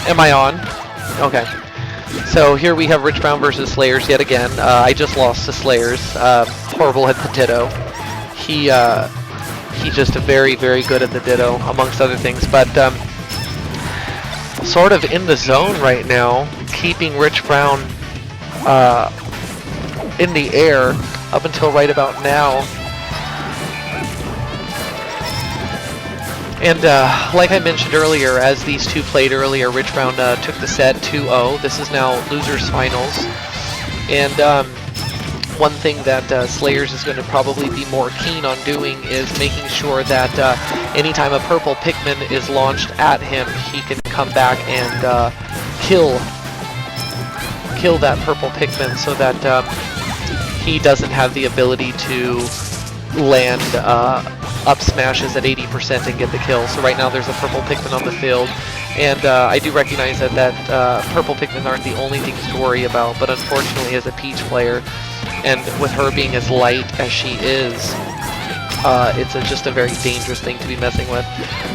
Am I on? Okay. So here we have Rich Brown versus Slayerz yet again. I just lost to Slayerz. Horrible at the Ditto. He's just very, very good at the Ditto, amongst other things. But sort of in the zone right now, keeping Rich Brown in the air up until right about now. And like I mentioned earlier, as these two played earlier, Rich Brown took the set 2-0. This is now losers finals. And one thing that Slayerz is going to probably be more keen on doing is making sure that anytime a purple Pikmin is launched at him, he can come back and kill that purple Pikmin so that he doesn't have the ability to land up smashes at 80% and get the kill. So right now there's a purple Pikmin on the field, and I do recognize that purple Pikmin aren't the only things to worry about, but unfortunately as a Peach player, and with her being as light as she is, it's just a very dangerous thing to be messing with.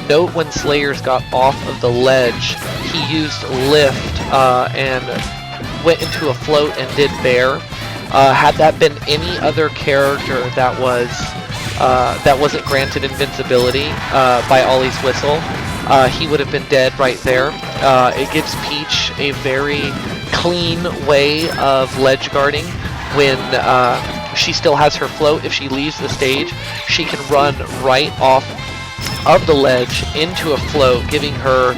Note when Slayerz got off of the ledge, he used lift and went into a float and did bear. Had that been any other character that wasn't granted invincibility by Ollie's whistle, he would have been dead right there. It gives Peach a very clean way of ledge guarding when she still has her float. If she leaves the stage, she can run right off of the ledge into a float, giving her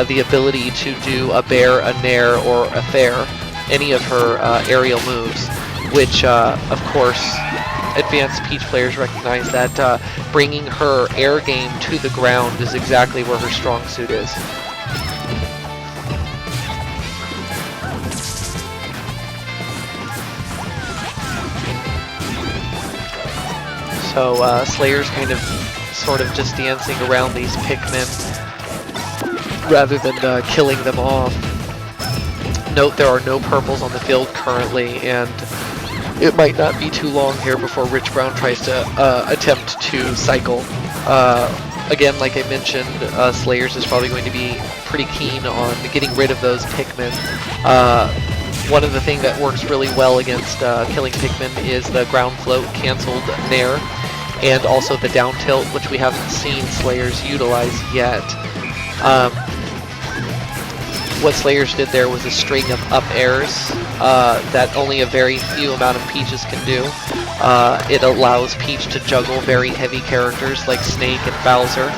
the ability to do a bear, a nair, or a fair, any of her aerial moves, which of course advanced Peach players recognize that bringing her air game to the ground is exactly where her strong suit is. So Slayerz kind of sort of just dancing around these Pikmin rather than killing them off. Note there are no purples on the field currently, and it might not be too long here before Rich Brown tries to attempt to cycle. Again, like I mentioned, Slayerz is probably going to be pretty keen on getting rid of those Pikmin. One of the things that works really well against killing Pikmin is the ground float cancelled nair, and also the down tilt, which we haven't seen Slayerz utilize yet. What Slayerz did there was a string of up airs that only a very few amount of Peaches can do. It allows Peach to juggle very heavy characters like Snake and Bowser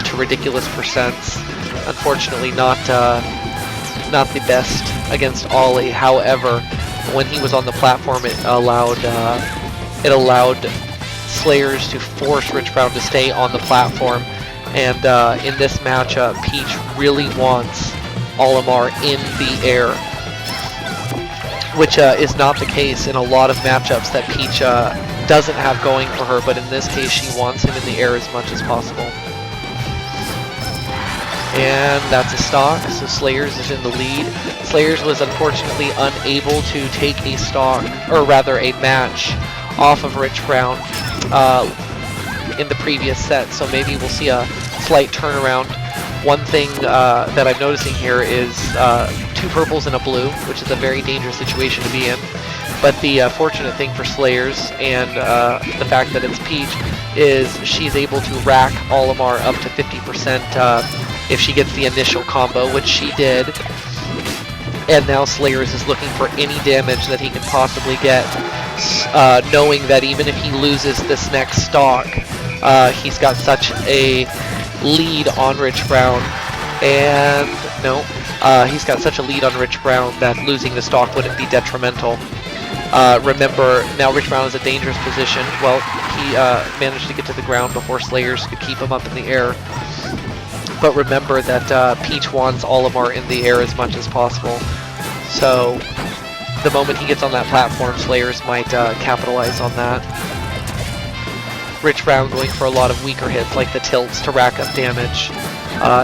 to ridiculous percents. Unfortunately, not the best against Ollie. However, when he was on the platform, it allowed Slayerz to force Rich Brown to stay on the platform. And in this matchup, Peach really wants Olimar in the air, which is not the case in a lot of matchups that Peach doesn't have going for her, but in this case she wants him in the air as much as possible. And that's a stock, so Slayerz is in the lead. Slayerz was unfortunately unable to take a stock, or rather a match, off of Rich Brown in the previous set, so maybe we'll see a slight turnaround. One thing that I'm noticing here is two purples and a blue, which is a very dangerous situation to be in. But the fortunate thing for Slayerz and the fact that it's Peach is she's able to rack Olimar up to 50% if she gets the initial combo, which she did. And now Slayerz is looking for any damage that he can possibly get, knowing that even if he loses this next stock, he's got such a lead on Rich Brown, and no, he's got such a lead on Rich Brown that losing the stock wouldn't be detrimental. Remember, now Rich Brown is in a dangerous position. Well, he managed to get to the ground before Slayerz could keep him up in the air. But remember that Peach wants Olimar in the air as much as possible. So the moment he gets on that platform, Slayerz might capitalize on that. Rich Brown going for a lot of weaker hits like the tilts to rack up damage.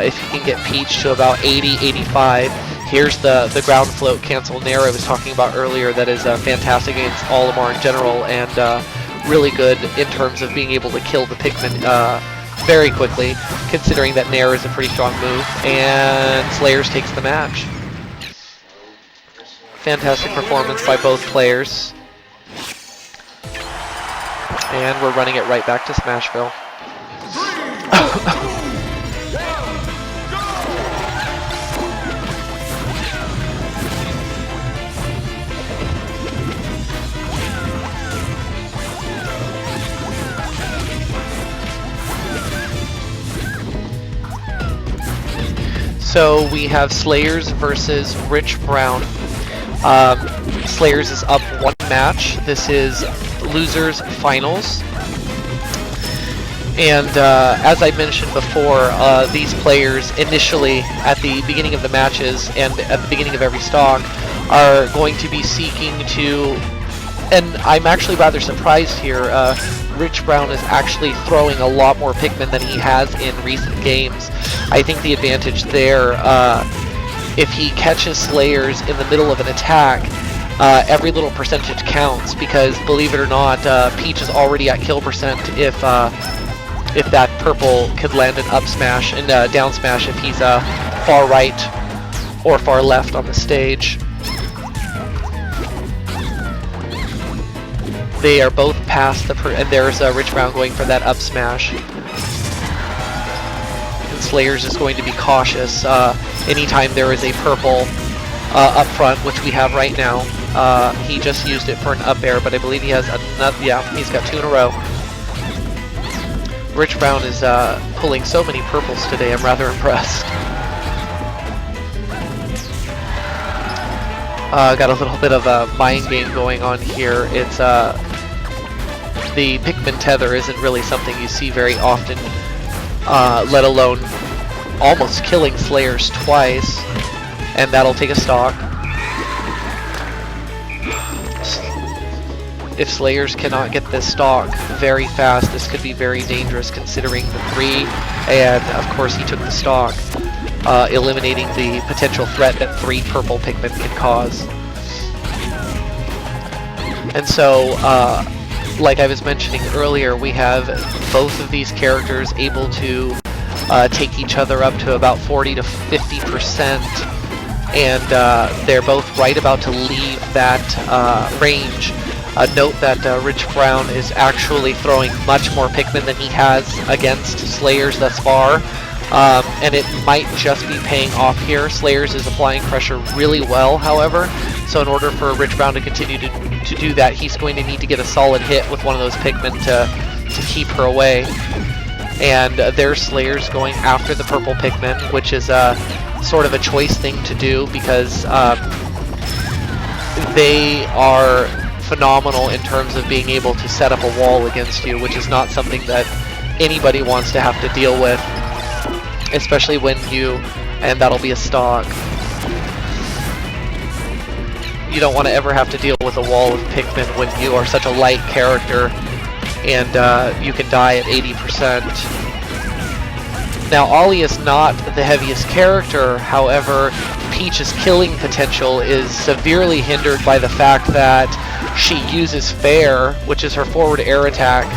If you can get Peach to about 80, 85, here's the ground float cancel Nair I was talking about earlier that is fantastic against Olimar in general, and really good in terms of being able to kill the Pikmin very quickly, considering that Nair is a pretty strong move, and Slayerz takes the match. Fantastic performance by both players. And we're running it right back to Smashville. So we have Slayerz versus Rich Brown. Slayerz is up one match. This is losers finals. And as I mentioned before, these players initially at the beginning of the matches and at the beginning of every stock are going to be seeking to, and I'm actually rather surprised here, Rich Brown is actually throwing a lot more Pikmin than he has in recent games. I think the advantage there, if he catches Slayerz in the middle of an attack, every little percentage counts, because believe it or not, Peach is already at kill percent if that purple could land an up smash and down smash if he's far right or far left on the stage. They are both past the and there's Rich Brown going for that up smash. And Slayerz is going to be cautious anytime there is a purple up front, which we have right now. He just used it for an up air, but I believe he has another. Yeah, he's got two in a row. Rich Brown is pulling so many purples today. I'm rather impressed. Got a little bit of a mind game going on here. It's the Pikmin tether isn't really something you see very often, let alone almost killing Slayerz twice, and that'll take a stock. If Slayerz cannot get this stock very fast, this could be very dangerous considering the 3, and of course he took the stock, eliminating the potential threat that 3 purple Pikmin can cause. And so, like I was mentioning earlier, we have both of these characters able to take each other up to about 40 to 50%, and they're both right about to leave that range. Note that Rich Brown is actually throwing much more Pikmin than he has against Slayerz thus far, and it might just be paying off here. Slayerz is applying pressure really well, however, so in order for Rich Brown to continue to do that, he's going to need to get a solid hit with one of those Pikmin to keep her away. And there's Slayerz going after the purple Pikmin, which is sort of a choice thing to do because they are phenomenal in terms of being able to set up a wall against you, which is not something that anybody wants to have to deal with, especially when and that'll be a stock. You don't want to ever have to deal with a wall of Pikmin when you are such a light character and you can die at 80%. Now, Ollie is not the heaviest character, however, Peach's killing potential is severely hindered by the fact that she uses Fair, which is her forward air attack,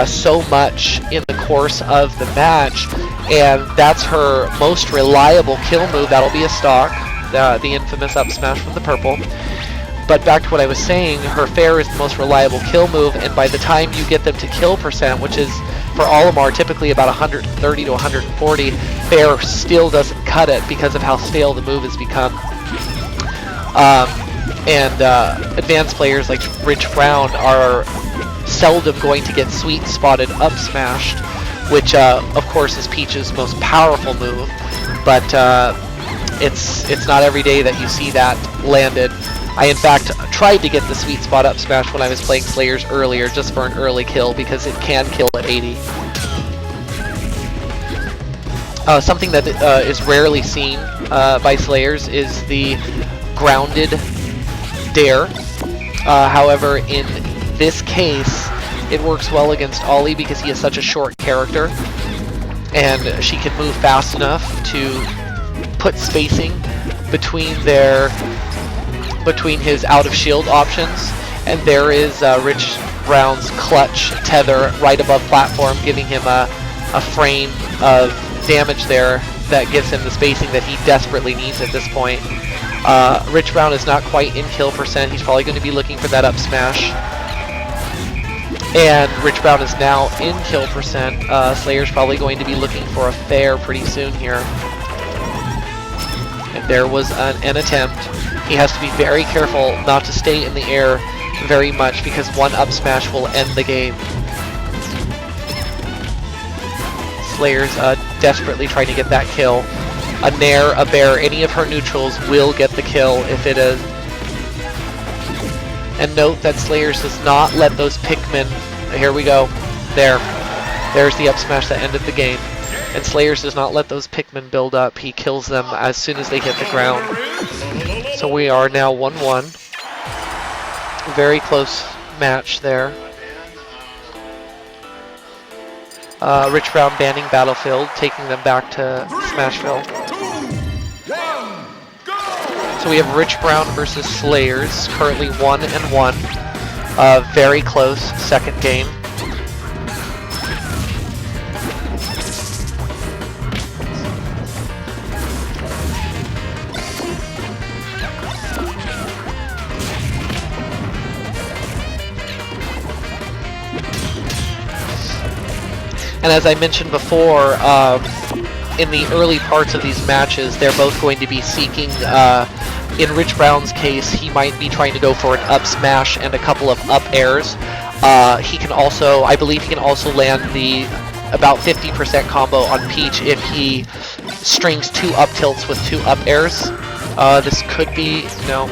so much in the course of the match, and that's her most reliable kill move. That'll be a stock, the infamous up smash from the purple. But back to what I was saying, her Fair is the most reliable kill move, and by the time you get them to kill percent, which is for Olimar typically about 130 to 140, Fair still doesn't cut it because of how stale the move has become. Advanced players like Rich Brown are seldom going to get sweet spotted up smashed, which of course is Peach's most powerful move, but it's not every day that you see that landed. I in fact tried to get the sweet spot up smash when I was playing Slayerz earlier just for an early kill because it can kill at 80. Something that is rarely seen by Slayerz is the grounded dare. However, in this case, It works well against Ollie because he is such a short character, and she can move fast enough to put spacing between his out of shield options. And there is Rich Brown's clutch tether right above platform, giving him a frame of damage there that gives him the spacing that he desperately needs at this point. Rich Brown is not quite in kill percent. He's probably going to be looking for that up smash. And Rich Brown is now in kill percent. Slayer's probably going to be looking for a fair pretty soon here. And there was an attempt. He has to be very careful not to stay in the air very much, because one up smash will end the game. Slayer's desperately trying to get that kill. A nair, a bear, any of her neutrals will get the kill if it is. And note that Slayer's does not let those Pikmin, here we go, there's the up smash that ended the game. And Slayer's does not let those Pikmin build up. He kills them as soon as they hit the ground. So we are now 1-1. Very close match there. Rich Brown banning Battlefield, taking them back to Smashville. So we have Rich Brown versus Slayerz, currently 1-1. Very close second game. And as I mentioned before, in the early parts of these matches, they're both going to be seeking, in Rich Brown's case, he might be trying to go for an up smash and a couple of up airs. He can also, I believe he can also land the about 50% combo on Peach if he strings 2 up tilts with 2 up airs. This could be, no.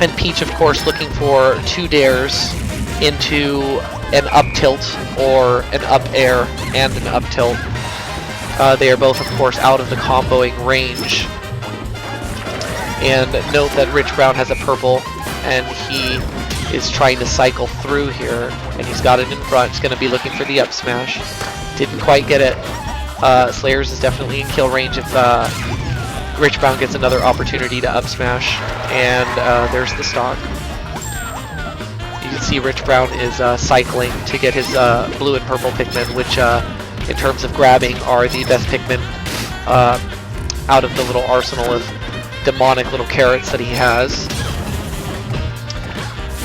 And Peach, of course, looking for 2 dares into an up tilt or an up air and an up tilt. They are both, of course, out of the comboing range. And note that Rich Brown has a purple, and he is trying to cycle through here, and he's got it in front. He's going to be looking for the up smash. Didn't quite get it. Slayerz is definitely in kill range if Rich Brown gets another opportunity to up smash. And there's the stock. You can see Rich Brown is cycling to get his blue and purple Pikmin, which in terms of grabbing are the best Pikmin out of the little arsenal of demonic little carrots that he has.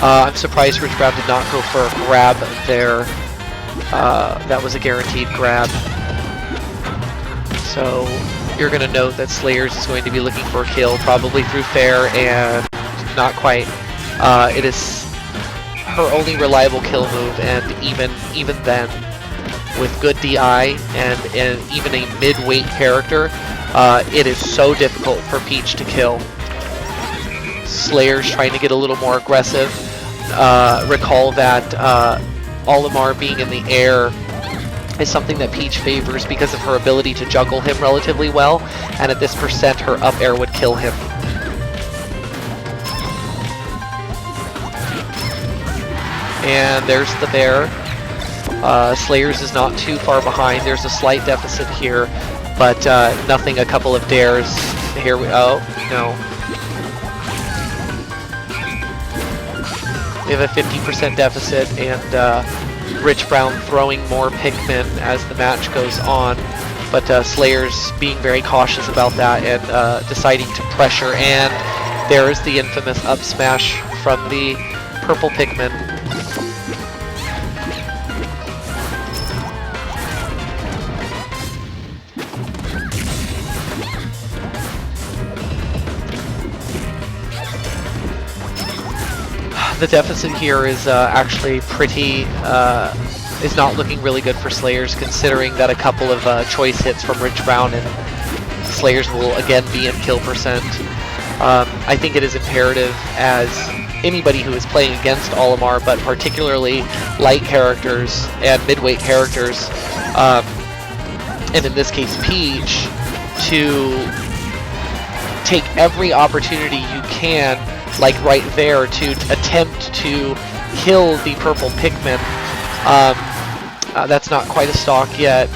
I'm surprised Rich Brown did not go for a grab there. That was a guaranteed grab. So you're going to note that Slayerz is going to be looking for a kill, probably through fair, and not quite. It is her only reliable kill move, and even then, with good DI and even a mid-weight character, it is so difficult for Peach to kill. Slayerz trying to get a little more aggressive. Recall that Olimar being in the air is something that Peach favors because of her ability to juggle him relatively well, and at this percent her up air would kill him. And there's the bear. Slayerz is not too far behind. There's a slight deficit here, but nothing, a couple of dares. Here we, oh, no. We have a 50% deficit, and Rich Brown throwing more Pikmin as the match goes on, but Slayerz being very cautious about that and deciding to pressure, and there is the infamous up smash from the purple Pikmin. The deficit here is actually pretty, is not looking really good for Slayerz, considering that a couple of choice hits from Rich Brown and Slayerz will again be in kill percent. I think it is imperative as anybody who is playing against Olimar, but particularly light characters and midweight characters, and in this case Peach, to take every opportunity you can, like right there, to attempt to kill the purple Pikmin. That's not quite a stock yet.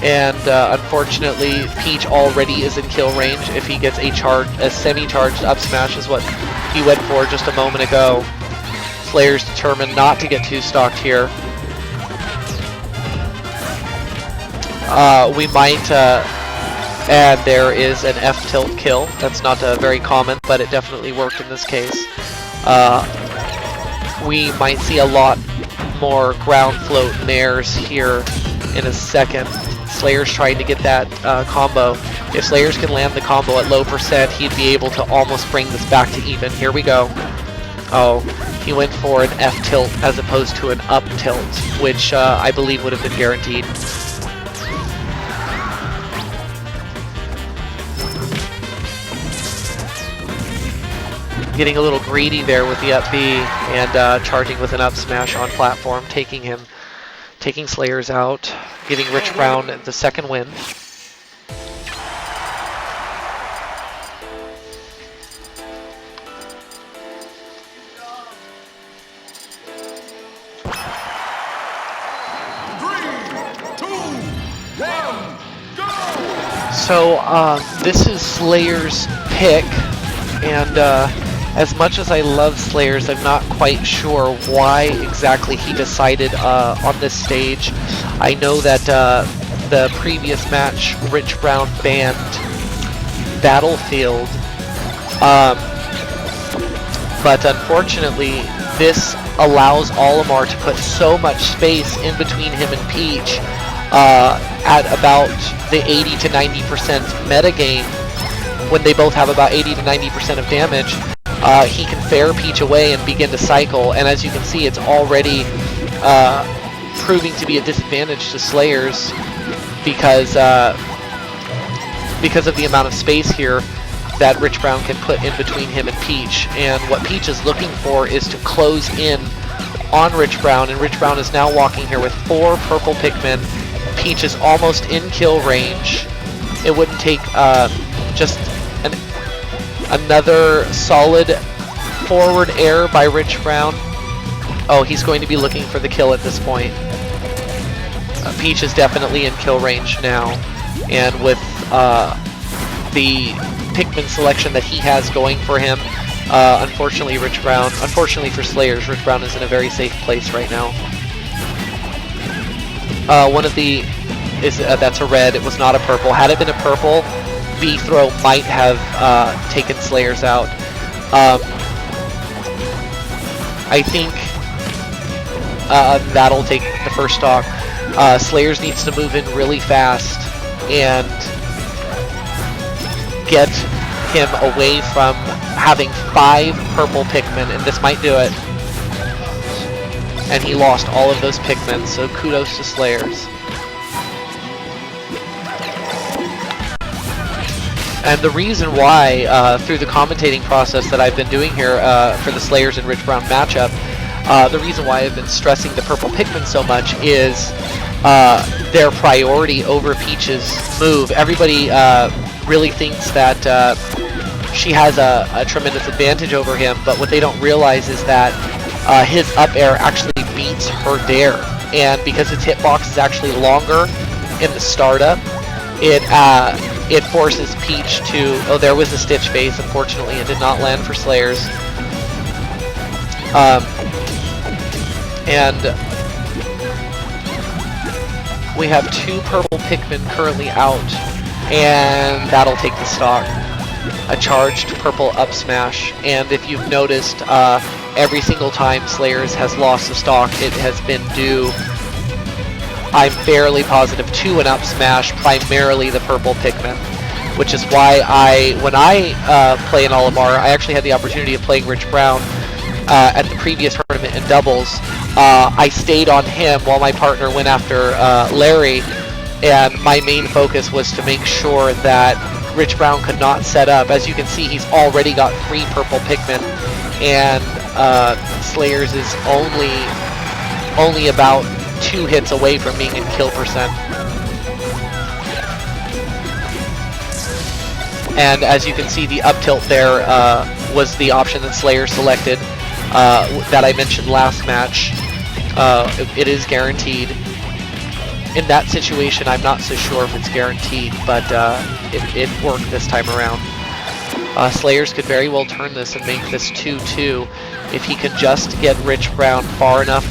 And unfortunately, Peach already is in kill range if he gets a semi-charged up smash is what he went for just a moment ago. Slayerz determined not to get too stocked here. We might, and there is an F-tilt kill. That's not very common, but it definitely worked in this case. We might see a lot more ground float nairs here in a second. Slayerz trying to get that combo. If Slayerz can land the combo at low percent, he'd be able to almost bring this back to even. Here we go. Oh, he went for an F tilt as opposed to an up tilt, which I believe would have been guaranteed. Getting a little greedy there with the up B and charging with an up smash on platform, taking Slayerz out, giving Rich Brown the second win. So this is Slayer's pick, and as much as I love Slayerz, I'm not quite sure why exactly he decided on this stage. I know that the previous match, Rich Brown banned Battlefield, but unfortunately this allows Olimar to put so much space in between him and Peach at about the 80 to 90% metagame, when they both have about 80 to 90% of damage. He can fair Peach away and begin to cycle, and as you can see, it's already proving to be a disadvantage to Slayerz because of the amount of space here that Rich Brown can put in between him and Peach. And what Peach is looking for is to close in on Rich Brown, and Rich Brown is now walking here with 4 purple Pikmin. Peach is almost in kill range. It wouldn't take just another solid forward air by Rich Brown. Oh, he's going to be looking for the kill at this point. Peach is definitely in kill range now, and with the Pikmin selection that he has going for him, unfortunately for Slayerz, Rich Brown is in a very safe place right now. One of the that's a red. It was not a purple. Had it been a purple, B throw might have taken Slayerz out. I think that'll take the first stock. Slayerz needs to move in really fast and get him away from having 5 purple Pikmin, and this might do it. And he lost all of those Pikmin, so kudos to Slayerz. And the reason why, through the commentating process that I've been doing here for the Slayerz and Rich Brown matchup, the reason why I've been stressing the purple Pikmin so much is their priority over Peach's move. Everybody really thinks that she has a tremendous advantage over him, but what they don't realize is that his up air actually beats her dare, and because its hitbox is actually longer in the startup, it forces Peach to... Oh, there was a Stitch Face. Unfortunately, it did not land for Slayerz. And we have 2 purple Pikmin currently out, and that'll take the stock. A charged purple up smash, and if you've noticed, every single time Slayerz has lost a stock, it has been due, I'm fairly positive, to an up smash, primarily the purple Pikmin, which is why when I play in Olimar, I actually had the opportunity of playing Rich Brown at the previous tournament in doubles. I stayed on him while my partner went after Larry, and my main focus was to make sure that Rich Brown could not set up. As you can see, he's already got 3 purple Pikmin, and Slayerz is only about 2 hits away from being in kill percent. And as you can see, the up tilt there was the option that Slayerz selected that I mentioned last match. It is guaranteed. In that situation, I'm not so sure if it's guaranteed, but it worked this time around. Slayerz could very well turn this and make this 2-2 if he could just get Rich Brown far enough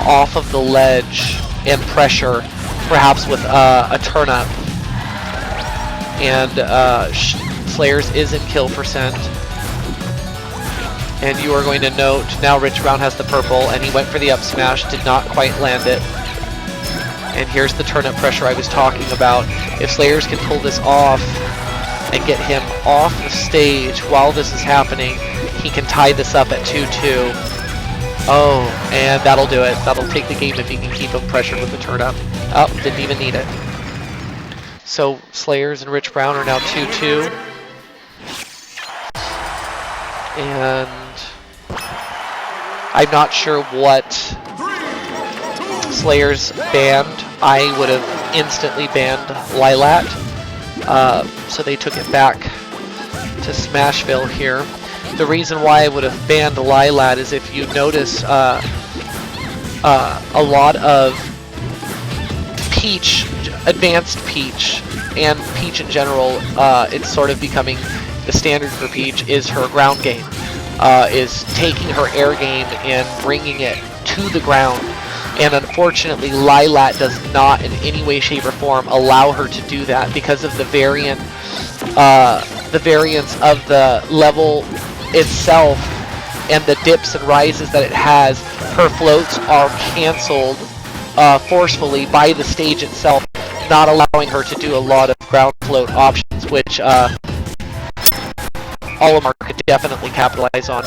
off of the ledge and pressure, perhaps with a turn-up. And Slayerz is in kill percent. And you are going to note, now Rich Brown has the purple, and he went for the up smash, did not quite land it. And here's the turn-up pressure I was talking about. If Slayerz can pull this off and get him off the stage while this is happening, he can tie this up at 2-2. Oh, and that'll do it. That'll take the game if he can keep him pressured with the turn-up. Oh, didn't even need it. So Slayerz and Rich Brown are now 2-2. And I'm not sure what Slayerz banned. I would have instantly banned Lilat. So they took it back to Smashville here. The reason why I would have banned Lilat is if you notice a lot of Peach, Advanced Peach, and Peach in general, it's sort of becoming the standard for Peach is her ground game, is taking her air game and bringing it to the ground. And unfortunately, Lilat does not in any way, shape, or form allow her to do that because of the variance of the level itself and the dips and rises that it has. Her floats are canceled forcefully by the stage itself, not allowing her to do a lot of ground float options, which Olimar could definitely capitalize on.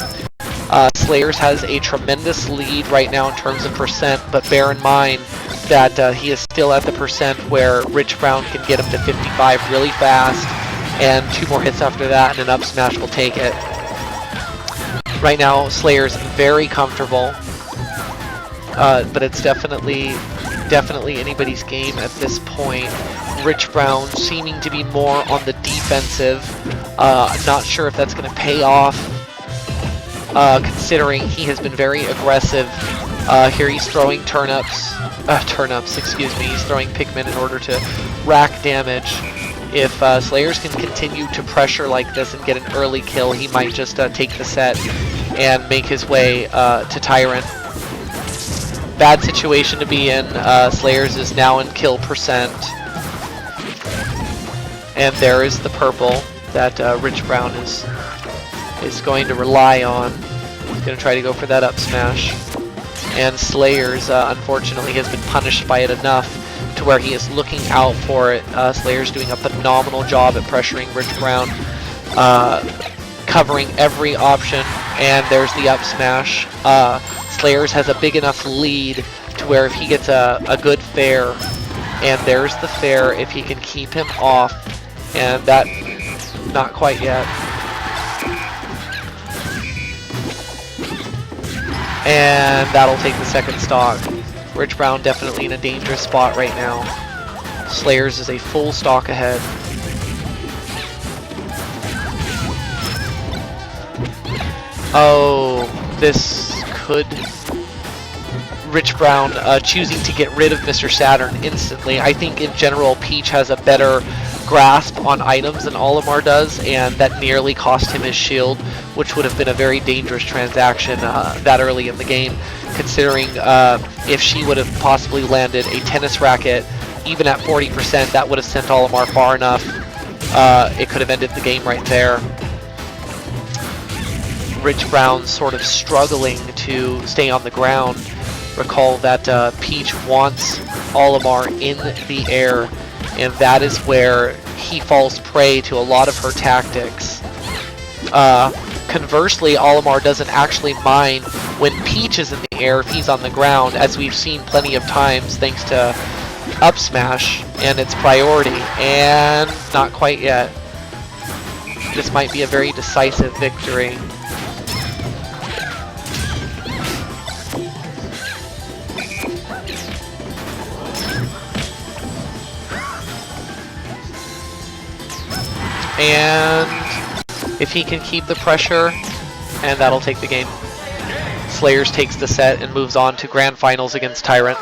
Slayerz has a tremendous lead right now in terms of percent, but bear in mind that he is still at the percent where Rich Brown can get him to 55 really fast, and 2 more hits after that, and an up smash will take it. Right now, Slayerz very comfortable, but it's definitely anybody's game at this point. Rich Brown seeming to be more on the defensive. Not sure if that's going to pay off, considering he has been very aggressive. Here he's throwing turnips, excuse me. He's throwing Pikmin in order to rack damage. If Slayerz can continue to pressure like this and get an early kill, he might just take the set and make his way to Tyrant. Bad situation to be in. Slayerz is now in kill percent. And there is the purple that Rich Brown is going to rely on. He's going to try to go for that up smash. And Slayerz, unfortunately, has been punished by it enough to where he is looking out for it. Slayerz doing a phenomenal job at pressuring Rich Brown, covering every option, and there's the up smash. Slayerz has a big enough lead to where if he gets a good fair, and there's the fair, if he can keep him off, and that, not quite yet. And that'll take the second stock. Rich Brown definitely in a dangerous spot right now. Slayerz is a full stock ahead. Oh, this could... Rich Brown choosing to get rid of Mr. Saturn instantly. I think in general Peach has a better grasp on items than Olimar does, and that nearly cost him his shield, which would have been a very dangerous transaction that early in the game, considering if she would have possibly landed a tennis racket, even at 40%, that would have sent Olimar far enough. It could have ended the game right there. Rich Brown sort of struggling to stay on the ground. Recall that Peach wants Olimar in the air, and that is where he falls prey to a lot of her tactics. Conversely, Olimar doesn't actually mind when Peach is in the air if he's on the ground, as we've seen plenty of times thanks to up smash and its priority, and not quite yet. This might be a very decisive victory. And if he can keep the pressure, and that'll take the game. Slayerz takes the set and moves on to grand finals against Tyrant.